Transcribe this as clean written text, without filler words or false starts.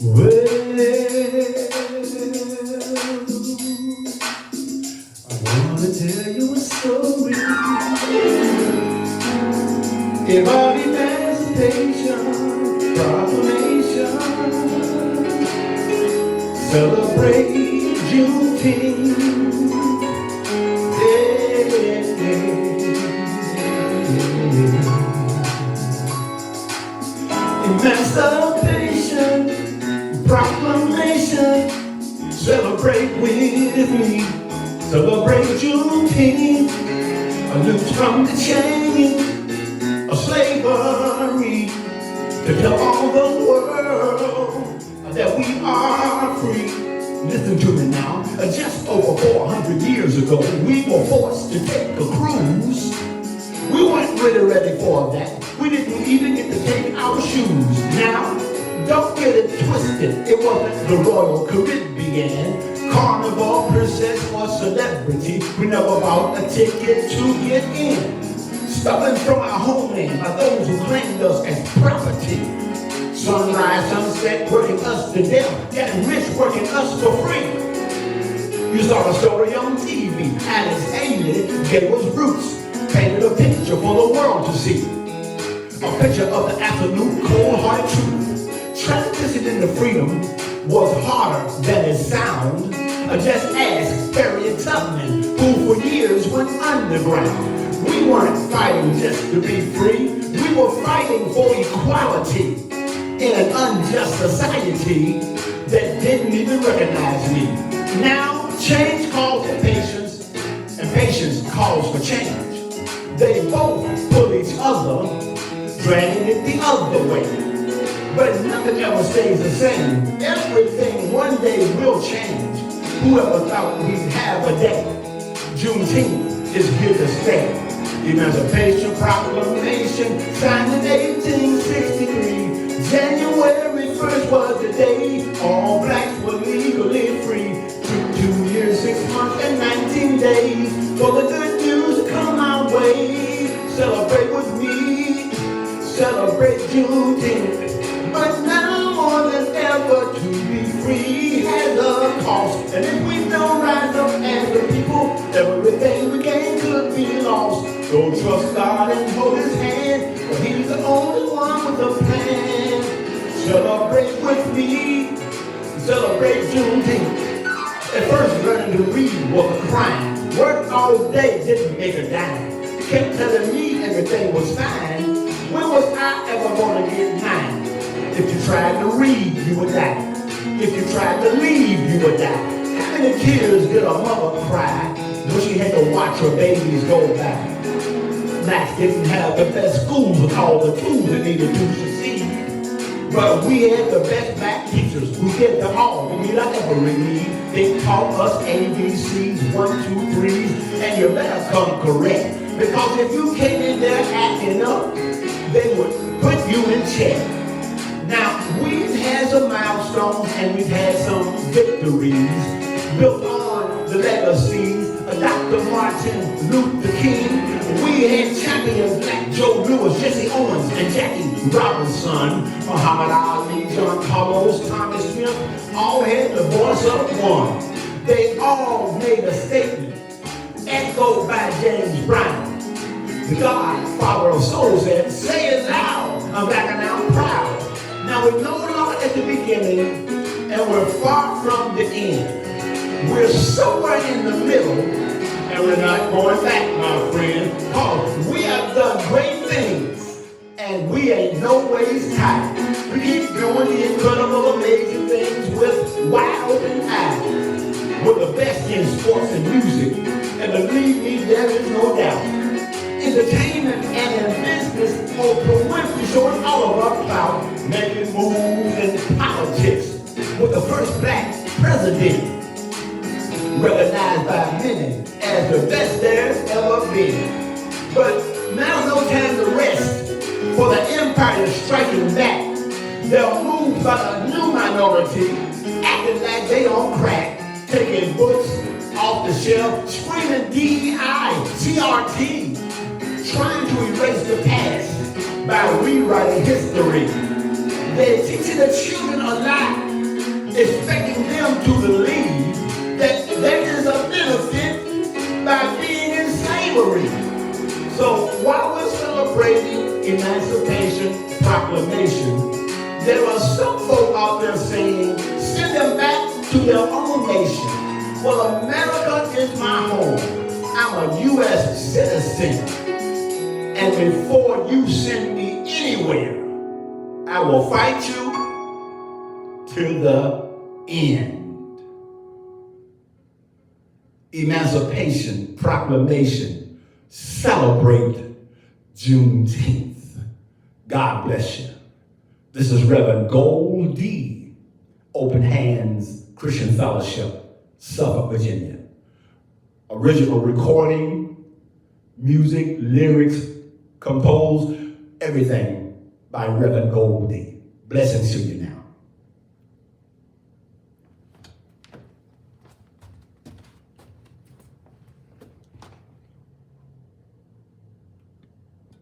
Well, I want to tell you a story about emancipation, proclamation, celebrate Juneteenth. Emancipation, proclamation, celebrate with me, celebrate Juneteenth, a loose from the chain of slavery, to tell all the world that we are free. Listen to me now, just over 400 years ago, we were forced to take a cruise. We weren't really ready for that. We didn't even get to take our shoes. Now, don't get it twisted. It wasn't the Royal Caribbean, Carnival, Princess, or Celebrity. We never bought a ticket to get in. Stolen from our homeland by those who claimed us as property. Sunrise, sunset, working us to death, getting rich, working us for free. You saw the story on TV. Alice Haley gave us roots, painted a picture for the world to see. A picture of the absolute cold-hearted truth. Transition into freedom was harder than it sounds. Just ask Harriet Tubman, who for years went underground. We weren't fighting just to be free. We were fighting for equality in an unjust society that didn't even recognize me. Now, change calls for patience, and patience calls for change. They both pull each other, dragging it the other way. But nothing ever stays the same. Everything one day will change. Whoever thought we'd have a day? Juneteenth is here to stay. Emancipation Proclamation, signed in 1863. January 1st was the day all blacks were legally free. Took 2 years, 6 months, and 19 days for the good news to come our way. Celebrate with me, celebrate Juneteenth. But now more than ever, to be free has a cost. And if we don't rise up as the people, everything we gain could be lost. So trust God and hold His hand, for He's the only one with a plan. Celebrate with me, celebrate Juneteenth. At first, learning to read was a crime. Worked all day, didn't make a dime. Kept telling me everything was fine. When was I ever gonna get mine? If you tried to read, you would die. If you tried to leave, you would die. How many tears did a mother cry when she had to watch her babies go by? Blacks didn't have the best schools with all the tools they needed to succeed. But we had the best black teachers who did them all we need our every need. They taught us ABCs, 1, 2, 3s, and you better come correct. Because if you came in there acting up, they would put you in check. Now, we've had some milestones and we've had some victories built on the legacies of Dr. Martin Luther King. We had champions like Joe Louis, Jesse Owens, and Jackie Robinson, Muhammad Ali, John Carlos, Thomas Smith, all had the voice of one. They all made a statement, echoed by James Brown. The Godfather of soul said, "Say it loud, I'm black and I'm proud." Now we're no longer at the beginning, and we're far from the end. We're somewhere in the middle, and we're not going back, my friend, because we have done great things, and we ain't no ways tired. We keep doing the incredible, amazing things with wide open eyes. We're the best in sports and music, and believe me, there is no doubt. Entertainment and in business, Oprah Winfrey showing all of our clout, making moves in politics with the first black president, recognized by many as the best there's ever been. But now's no time to rest, for the empire is striking back. They're moved by a new minority, acting like they on crack, taking books off the shelf, screaming DEI, CRT, trying to erase the past by rewriting history. They're teaching the children a lie expecting them to believe that there is a benefit by being in slavery. So while we're celebrating Emancipation Proclamation, there are some folk out there saying, send them back to their own nation. Well, America is my home. I'm a U.S. citizen. And before you send me anywhere, I will fight you to the end. Emancipation Proclamation. Celebrate Juneteenth. God bless you. This is Reverend Goldie, Open Hands Christian Fellowship, Suffolk, Virginia. Original recording, music, lyrics, composed, everything by Reverend Goldie. Blessings to you now.